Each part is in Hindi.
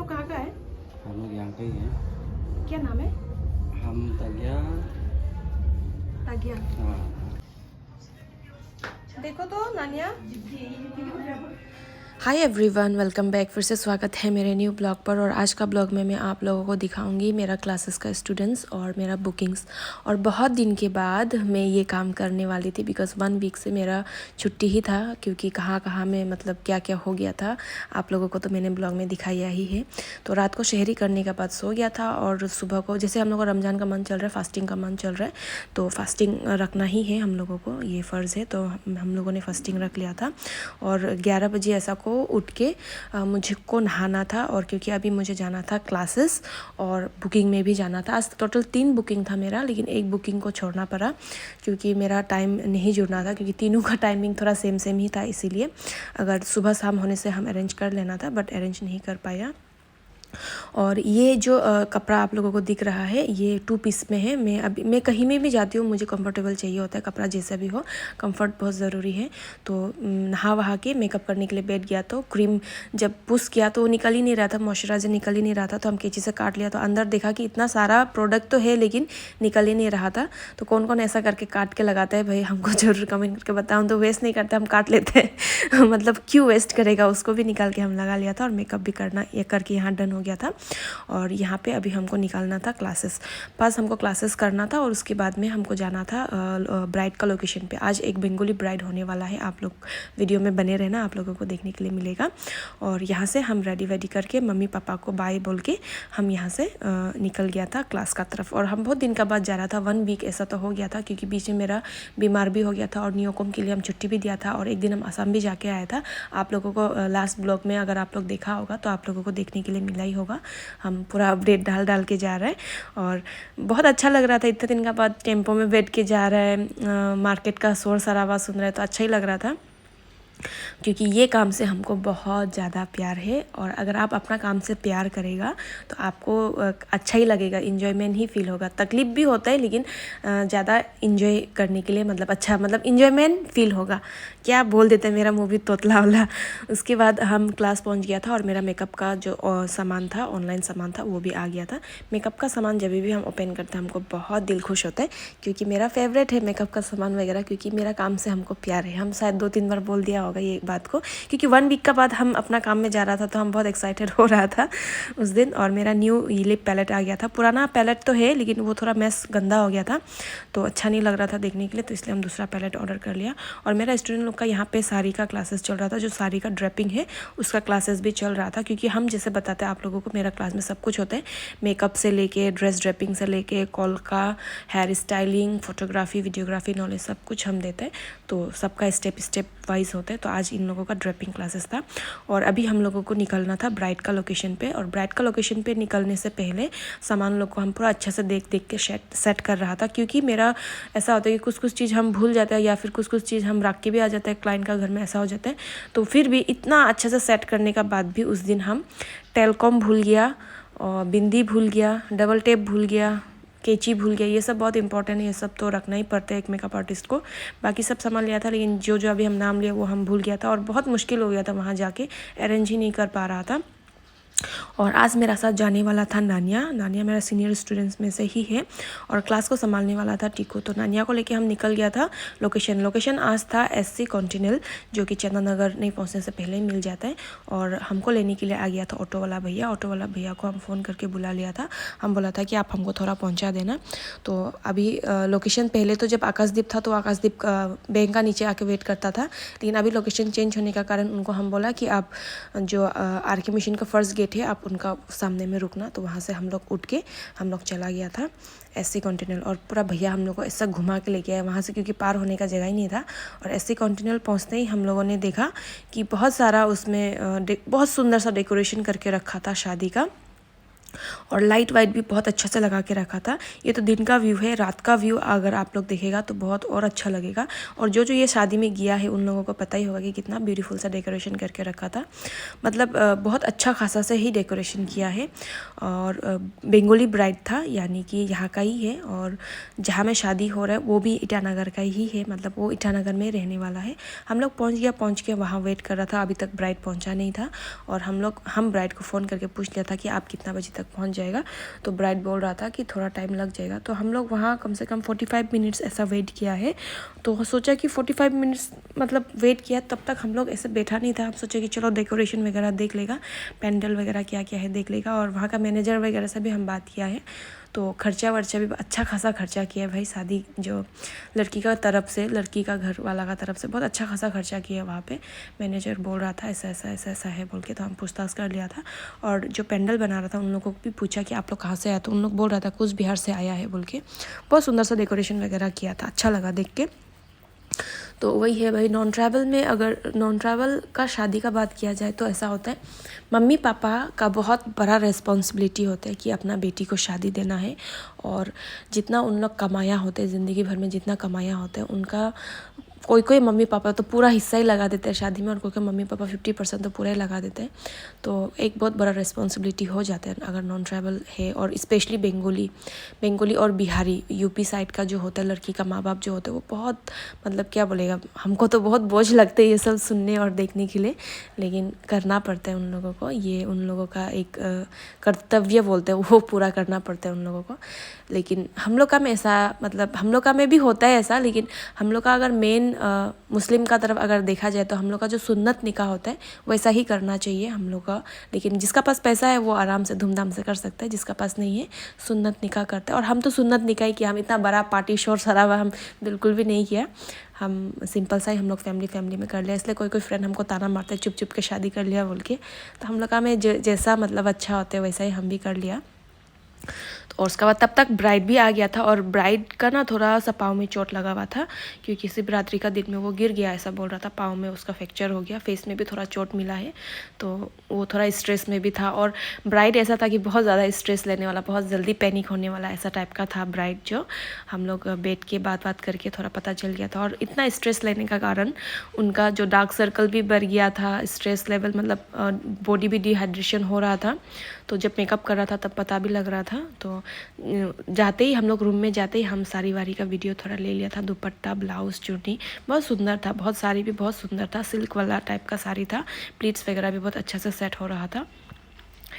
लोग कहाँ का है? हम लोग यहाँ के ही हैं। क्या नाम है? हम तगिया। तागिया। हाँ। देखो तो नानिया। Hi everyone, welcome back. फिर से स्वागत है मेरे न्यू ब्लॉग पर। और आज का ब्लॉग में मैं आप लोगों को दिखाऊंगी मेरा क्लासेस का स्टूडेंट्स और मेरा बुकिंग्स। और बहुत दिन के बाद मैं ये काम करने वाली थी बिकॉज़ 1 वीक से मेरा छुट्टी ही था, क्योंकि कहाँ कहाँ में मतलब क्या क्या हो गया था आप लोगों को तो मैंने ब्लॉग में दिखाया ही है। तो रात को शहरी करने के बाद सो गया था और सुबह को जैसे हम लोग को रमज़ान का मंथ चल रहा है, फास्टिंग का मंथ चल रहा है, तो फास्टिंग रखना ही है हम लोगों को, ये फ़र्ज़ है। तो हम लोगों ने फास्टिंग रख लिया था और 11 बजे ऐसा को उठ के मुझको नहाना था। और क्योंकि अभी मुझे जाना था क्लासेस और बुकिंग में भी जाना था। आज टोटल 3 बुकिंग था मेरा, लेकिन एक बुकिंग को छोड़ना पड़ा क्योंकि मेरा टाइम नहीं जुड़ना था, क्योंकि तीनों का टाइमिंग थोड़ा सेम सेम ही था। इसीलिए अगर सुबह शाम होने से हम अरेंज कर लेना था, बट अरेंज नहीं कर पाया। और ये जो कपड़ा आप लोगों को दिख रहा है ये 2 पीस में है। मैं कहीं में भी जाती हूँ, मुझे कंफर्टेबल चाहिए होता है कपड़ा, जैसा भी हो कंफर्ट बहुत ज़रूरी है। तो नहा वहा के मेकअप करने के लिए बैठ गया, तो क्रीम जब पुश किया तो वो निकल ही नहीं रहा था, मॉइस्चराइजर निकल ही नहीं रहा था। तो हम कैंची से काट लिया, तो अंदर देखा कि इतना सारा प्रोडक्ट तो है लेकिन निकल ही नहीं रहा था। तो कौन कौन ऐसा करके काट के लगाता है भाई, हमको ज़रूर कमेंट करके बताओ। तो वेस्ट नहीं करते, हम काट लेते हैं मतलब क्यों वेस्ट करेगा, उसको भी निकाल के हम लगा लिया था। और मेकअप भी करना ये करके यहाँ डन हो गया था। और यहाँ पे अभी हमको निकालना था क्लासेस, पास हमको क्लासेस करना था और उसके बाद में हमको जाना था ब्राइड का लोकेशन पे। आज एक बंगाली ब्राइड होने वाला है, आप लोग वीडियो में बने रहना, आप लोगों को देखने के लिए मिलेगा। और यहाँ से हम रेडी करके मम्मी पापा को बाय बोल के हम यहाँ से निकल गया था क्लास का तरफ। और हम बहुत दिन का बाद जा रहा था, 1 वीक ऐसा तो हो गया था, क्योंकि बीच में मेरा बीमार भी हो गया था और न्यूकॉम के लिए हम छुट्टी भी दिया था। और एक दिन हम असम भी जाके आया था, आप लोगों को लास्ट ब्लॉग में अगर आप लोग देखा होगा तो आप लोगों को देखने के लिए मिला ही होगा। हम पूरा अपडेट डाल के जा रहे हैं और बहुत अच्छा लग रहा था। इतने दिन के बाद टेम्पो में बैठ के जा रहा है, मार्केट का शोर शराबा सुन रहा है, तो अच्छा ही लग रहा था। क्योंकि ये काम से हमको बहुत ज़्यादा प्यार है। और अगर आप अपना काम से प्यार करेगा तो आपको अच्छा ही लगेगा, इन्जॉयमेंट ही फील होगा। तकलीफ़ भी होता है लेकिन ज़्यादा इन्जॉय करने के लिए मतलब अच्छा, मतलब इन्जॉयमेंट फील होगा। क्या बोल देते हैं, मेरा मुँह भी तोतला वाला। उसके बाद हम क्लास पहुंच गया था और मेरा मेकअप का जो सामान था, ऑनलाइन सामान था, वो भी आ गया था। मेकअप का सामान जब भी हम ओपन करते हैं हमको बहुत दिल खुश होता है, क्योंकि मेरा फेवरेट है मेकअप का सामान वगैरह, क्योंकि मेरा काम से हमको प्यार है। हम शायद 2-3 बार बोल दिया होगा ये बात को, क्योंकि 1 वीक का बाद हम अपना काम में जा रहा था, तो हम बहुत एक्साइटेड हो रहा था उस दिन। और मेरा न्यू लिप पैलेट आ गया था, पुराना पैलेट तो है लेकिन वो थोड़ा मैस गंदा हो गया था, तो अच्छा नहीं लग रहा था देखने के लिए, तो इसलिए हम दूसरा पैलेट ऑर्डर कर लिया। और मेरा स्टूडेंट लोग का यहाँ पे साड़ी का क्लासेस चल रहा था, जो साड़ी का ड्रेपिंग है उसका क्लासेस भी चल रहा था। क्योंकि हम जैसे बताते हैं आप लोगों को, मेरा क्लास में सब कुछ होता है, मेकअप से लेके ड्रेस ड्रेपिंग से लेके कॉल का, hair styling, photography, videography, knowledge सब कुछ हम देते हैं। तो सबका स्टेप वाइज होता है। तो आज इन लोगों का ड्रेपिंग क्लासेस था और अभी हम लोगों को निकलना था ब्राइड का लोकेशन पे। और ब्राइड का लोकेशन पे निकलने से पहले सामान लोग को हम पूरा अच्छे से देख के सेट कर रहा था, क्योंकि मेरा ऐसा होता है कि कुछ चीज़ हम भूल जाते हैं या फिर कुछ चीज़ हम रख के भी आ जाते हैं, क्लाइंट का घर में ऐसा हो जाता है। तो फिर भी इतना अच्छे से सेट करने का बाद भी उस दिन हम टेलकॉम भूल गया और बिंदी भूल गया, डबल टेप भूल गया, कैंची भूल गया। ये सब बहुत इंपॉर्टेंट है, ये सब तो रखना ही पड़ता है एक मेकअप आर्टिस्ट को। बाकी सब सामान लिया था लेकिन जो अभी हम नाम लिया वो हम भूल गया था और बहुत मुश्किल हो गया था, वहाँ जाके अरेंज ही नहीं कर पा रहा था। और आज मेरा साथ जाने वाला था नानिया मेरा सीनियर स्टूडेंट्स में से ही है और क्लास को संभालने वाला था टीकू। तो नानिया को लेके हम निकल गया था लोकेशन आज था SC कॉन्टिनेंटल, जो कि चंदन नगर नहीं पहुंचने से पहले ही मिल जाता है। और हमको लेने के लिए आ गया था ऑटो वाला भैया को हम फ़ोन करके बुला लिया था। हम बोला था कि आप हमको थोड़ा पहुँचा देना। तो अभी लोकेशन पहले तो जब आकाशदीप था तो आकाशदीप बैंक का नीचे आके वेट करता था, लेकिन अभी लोकेशन चेंज होने का कारण उनको हम बोला कि आप जो RK मिशन का फर्स्ट गेट है आप उनका सामने में रुकना। तो वहाँ से हम लोग उठ के हम लोग चला गया था SC कॉन्टिनेंटल। और पूरा भैया हम लोग को ऐसा घुमा के लेके आया वहाँ से, क्योंकि पार होने का जगह ही नहीं था। और SC कॉन्टिनेंटल पहुँचते ही हम लोगों ने देखा कि बहुत सारा उसमें बहुत सुंदर सा डेकोरेशन करके रखा था शादी का। और लाइट वाइट भी बहुत अच्छा से लगा के रखा था। ये तो दिन का व्यू है, रात का व्यू अगर आप लोग देखेगा तो बहुत और अच्छा लगेगा। और जो जो ये शादी में गया है उन लोगों को पता ही होगा कि कितना ब्यूटीफुल सा डेकोरेशन करके रखा था। मतलब बहुत अच्छा खासा से ही डेकोरेशन किया है। और बंगाली ब्राइड था, यानी कि यहाँ का ही है। और जहाँ में शादी हो रहा है वो भी ईटानगर का ही है, मतलब वो ईटानगर में रहने वाला है। हम लोग पहुँच के वहाँ वेट कर रहा था, अभी तक ब्राइड पहुँचा नहीं था। और हम ब्राइड को फ़ोन करके पूछ लिया था कि आप कितना बजे तक पहुँच जाएगा। तो ब्राइड बोल रहा था कि थोड़ा टाइम लग जाएगा। तो हम लोग वहाँ कम से कम 45 मिनट्स ऐसा वेट किया है। तो सोचा कि 45 मिनट्स मतलब वेट किया, तब तक हम लोग ऐसे बैठा नहीं था। हम सोचे कि चलो डेकोरेशन वगैरह देख लेगा, पैंडल वगैरह क्या क्या है देख लेगा। और वहाँ का मैनेजर वगैरह से भी हम बात किया है, तो खर्चा वर्चा भी अच्छा खासा खर्चा किया है भाई। शादी जो लड़की का तरफ से, लड़की का घर वाला का तरफ से बहुत अच्छा खासा खर्चा किया है वहाँ पे। मैनेजर बोल रहा था ऐसा है बोल के, तो हम पूछताछ कर लिया था। और जो पेंडल बना रहा था उन लोगों को भी पूछा कि आप लोग कहाँ से आए, तो उन लोग बोल रहा था कुछ बिहार से आया है बोल के। बहुत सुंदर सा डेकोरेशन वगैरह किया था, अच्छा लगा देख के। तो वही है भाई, नॉन ट्रैवल में अगर नॉन ट्रैवल का शादी का बात किया जाए तो ऐसा होता है, मम्मी पापा का बहुत बड़ा रिस्पॉन्सिबिलिटी होता है कि अपना बेटी को शादी देना है। और जितना उन लोग कमाया होता है, ज़िंदगी भर में जितना कमाया होता है उनका, कोई मम्मी पापा तो पूरा हिस्सा ही लगा देते हैं शादी में, और कोई मम्मी पापा 50% तो पूरा ही लगा देते हैं। तो एक बहुत बड़ा रिस्पॉन्सिबिलिटी हो जाता है अगर नॉन ट्रैवल है। और स्पेशली बंगाली और बिहारी, यूपी साइड का जो होता है, लड़की का माँ बाप जो होते हैं वो बहुत, मतलब क्या बोलेगा, हमको तो बहुत बोझ लगते हैं ये सब सुनने और देखने के लिए, लेकिन करना पड़ता है उन लोगों को। ये उन लोगों का एक कर्तव्य बोलते हैं, वो पूरा करना पड़ता है उन लोगों को। लेकिन हम लोग का में ऐसा, मतलब हम लोग का में भी होता है ऐसा, लेकिन हम लोग का अगर मेन मुस्लिम का तरफ अगर देखा जाए तो हम लोग का जो सुन्नत निकाह होता है वैसा ही करना चाहिए हम लोग का। लेकिन जिसका पास पैसा है वो आराम से धूमधाम से कर सकता है, जिसका पास नहीं है सुन्नत निकाह करता है। और हम तो सुन्नत निकाह ही किया, हम इतना बड़ा पार्टी शोर सराबा हम बिल्कुल भी नहीं किया। हम सिंपल सा ही हम लोग फैमिली में कर लिया। इसलिए कोई फ्रेंड हमको ताना मारते चुप चुप के शादी कर लिया बोल के, तो हम लोग का में जैसा मतलब अच्छा होता है वैसा ही हम भी कर लिया। और उसके बाद तब तक ब्राइड भी आ गया था। और ब्राइड का ना थोड़ा सा पाँव में चोट लगा हुआ था, क्योंकि शिवरात्रि का दिन में वो गिर गया, ऐसा बोल रहा था। पाँव में उसका फ्रैक्चर हो गया, फेस में भी थोड़ा चोट मिला है, तो वो थोड़ा स्ट्रेस में भी था। और ब्राइड ऐसा था कि बहुत ज़्यादा स्ट्रेस लेने वाला, बहुत जल्दी पैनिक होने वाला, ऐसा टाइप का था ब्राइड। जो हम लोग बैठ के बात करके थोड़ा पता चल गया था। और इतना स्ट्रेस लेने का कारण उनका जो डार्क सर्कल भी बढ़ गया था, स्ट्रेस लेवल, मतलब बॉडी भी डिहाइड्रेशन हो रहा था। तो जब मेकअप कर रहा था तब पता भी लग रहा था। तो जाते ही हम लोग रूम में जाते ही हम साड़ी वाड़ी का वीडियो थोड़ा ले लिया था। दुपट्टा, ब्लाउज, चुन्नी बहुत सुंदर था, बहुत साड़ी भी बहुत सुंदर था, सिल्क वाला टाइप का साड़ी था। प्लीट्स वगैरह भी बहुत अच्छा से सेट हो रहा था,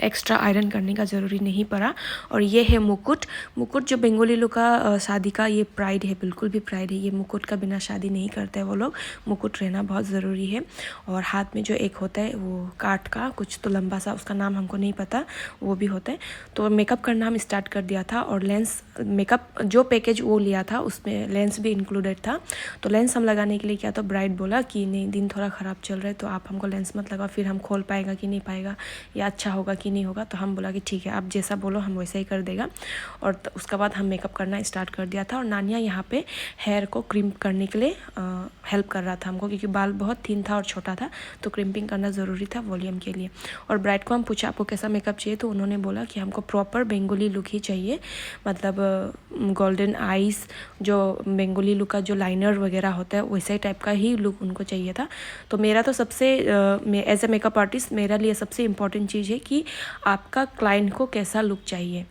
एक्स्ट्रा आयरन करने का ज़रूरी नहीं पड़ा। और ये है मुकुट जो बंगाली लोग का शादी का ये प्राइड है, बिल्कुल भी प्राइड है। ये मुकुट का बिना शादी नहीं करते हैं वो लोग, मुकुट रहना बहुत ज़रूरी है। और हाथ में जो एक होता है वो काठ का कुछ तो लंबा सा, उसका नाम हमको नहीं पता, वो भी होता है। तो मेकअप करना हम स्टार्ट कर दिया था। और लेंस, मेकअप जो पैकेज वो लिया था उसमें लेंस भी इंक्लूडेड था। तो लेंस हम लगाने के लिए क्या, तो ब्राइड बोला कि नहीं दिन थोड़ा ख़राब चल रहा है तो आप हमको लेंस मत लगाओ, फिर हम खोल पाएगा कि नहीं पाएगा या अच्छा होगा कि नहीं होगा। तो हम बोला कि ठीक है आप जैसा बोलो हम वैसा ही कर देगा। और उसके बाद हम मेकअप करना स्टार्ट कर दिया था। और नानिया यहाँ पे हेयर को क्रिम्प करने के लिए हेल्प कर रहा था हमको, क्योंकि बाल बहुत थिन था और छोटा था, तो क्रिम्पिंग करना ज़रूरी था वॉल्यूम के लिए। और ब्राइड को हम पूछा आपको कैसा मेकअप चाहिए, तो उन्होंने बोला कि हमको प्रॉपर बंगाली लुक ही चाहिए, मतलब गोल्डन आइज़, जो बंगाली लुक का जो लाइनर वगैरह होता है वैसे टाइप का ही लुक उनको चाहिए था। तो मेरा तो सबसे एज ए मेकअप आर्टिस्ट मेरा लिए सबसे इम्पॉर्टेंट चीज़ है कि आपका क्लाइंट को कैसा लुक चाहिए,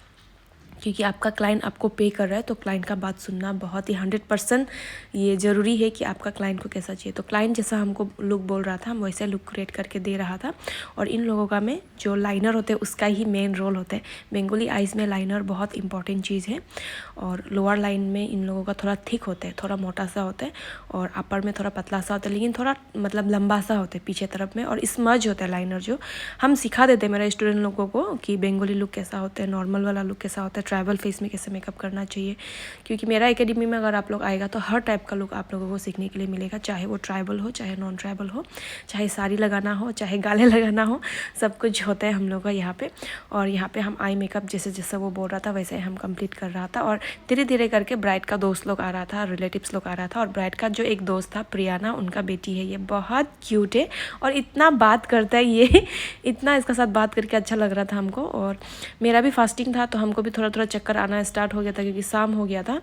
क्योंकि आपका क्लाइंट आपको पे कर रहा है तो क्लाइंट का बात सुनना बहुत ही 100% ये ज़रूरी है कि आपका क्लाइंट को कैसा चाहिए। तो क्लाइंट जैसा हमको लुक बोल रहा था हम वैसे लुक क्रिएट करके दे रहा था। और इन लोगों का में जो लाइनर होते हैं उसका ही मेन रोल होता है। बंगाली आइज़ में लाइनर बहुत इंपॉर्टेंट चीज़ है। और लोअर लाइन में इन लोगों का थोड़ा थिक होता है, थोड़ा मोटा सा होता है, और अपर में थोड़ा पतला सा होता है, लेकिन थोड़ा मतलब लंबा सा होता है पीछे तरफ में। और स्मज होता है लाइनर, जो हम सिखा देते हैं मेरे स्टूडेंट लोगों को कि बंगाली लुक कैसा होता है, नॉर्मल वाला लुक कैसा होता है, ट्राइबल फेस में कैसे मेकअप करना चाहिए, क्योंकि मेरा एकेडमी में अगर आप लोग आएगा तो हर टाइप का लुक आप लोगों को सीखने के लिए मिलेगा, चाहे वो ट्राइबल हो चाहे नॉन ट्राइबल हो, चाहे साड़ी लगाना हो चाहे गाले लगाना हो, सब कुछ होता है हम लोग का यहाँ पे। और यहाँ पे हम आई मेकअप जैसे जैसे वो बोल रहा था वैसे हम कंप्लीट कर रहा था। और धीरे धीरे करके ब्राइड का दोस्त लोग आ रहा था, रिलेटिव्स लोग आ रहा था। और ब्राइड का जो एक दोस्त था प्रियाना, उनका बेटी है, ये बहुत क्यूट है और इतना बात करता है ये इतना इसका साथ बात करके अच्छा लग रहा था हमको। और मेरा भी फास्टिंग था तो हमको भी थोड़ा थोड़ा चक्कर आना स्टार्ट हो गया था, क्योंकि शाम हो गया था,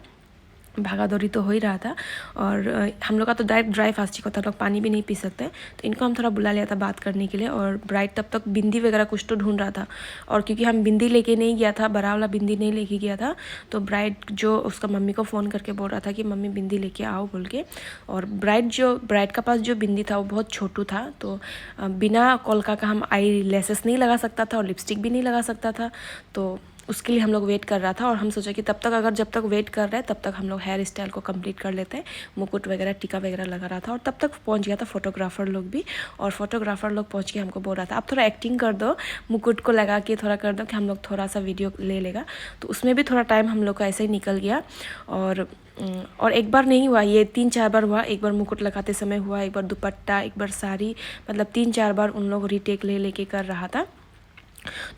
भागा दौड़ी तो हो ही रहा था। और हम लोग का तो डायरेक्ट ड्राई फास्टिंग होता है, लोग पानी भी नहीं पी सकते, तो इनको हम थोड़ा बुला लिया था बात करने के लिए। और ब्राइड तब तक बिंदी वगैरह कुछ तो ढूंढ रहा था, और क्योंकि हम बिंदी लेके नहीं गया था, बड़ा वाला बिंदी नहीं लेके गया था, तो ब्राइड जो उसका मम्मी को फ़ोन करके बोल रहा था कि मम्मी बिंदी लेके आओ बोल के। और ब्राइड का पास जो बिंदी था वो बहुत छोटू था, तो बिना कोलका का हम आई लेसेस नहीं लगा सकता था और लिपस्टिक भी नहीं लगा सकता था, तो उसके लिए हम लोग वेट कर रहा था। और हम सोचा कि तब तक जब तक वेट कर रहे हैं तब तक हम लोग हेयर स्टाइल को कंप्लीट कर लेते हैं, मुकुट वगैरह टीका वगैरह लगा रहा था। और तब तक पहुंच गया था फोटोग्राफर लोग भी, और फोटोग्राफर लोग पहुंच के हमको बोल रहा था आप थोड़ा एक्टिंग कर दो, मुकुट को लगा के थोड़ा कर दो कि हम लोग थोड़ा सा वीडियो ले लेगा। तो उसमें भी थोड़ा टाइम हम लोग का ऐसे ही निकल गया। और एक बार नहीं हुआ, ये 3-4 बार हुआ। एक बार मुकुट लगाते समय हुआ, एक बार दुपट्टा, एक बार साड़ी, मतलब 3-4 बार उन लोग रीटेक लेके कर रहा था।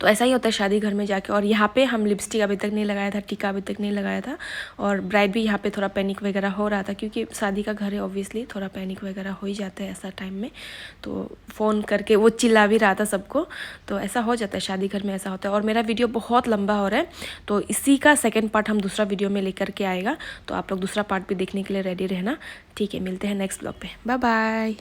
तो ऐसा ही होता है शादी घर में जाके। और यहाँ पे हम लिपस्टिक अभी तक नहीं लगाया था, टीका अभी तक नहीं लगाया था, और ब्राइड भी यहाँ पे थोड़ा पैनिक वगैरह हो रहा था, क्योंकि शादी का घर है, ऑब्वियसली थोड़ा पैनिक वगैरह हो ही जाता है ऐसा टाइम में। तो फ़ोन करके वो चिल्ला भी रहा था सबको, तो ऐसा हो जाता है शादी घर में, ऐसा होता है। और मेरा वीडियो बहुत लंबा हो रहा है, तो इसी का सेकेंड पार्ट हम दूसरा वीडियो में लेकर के आएगा, तो आप लोग दूसरा पार्ट भी देखने के लिए रेडी रहना। ठीक है, मिलते हैं नेक्स्ट ब्लॉग पे, बाय बाय।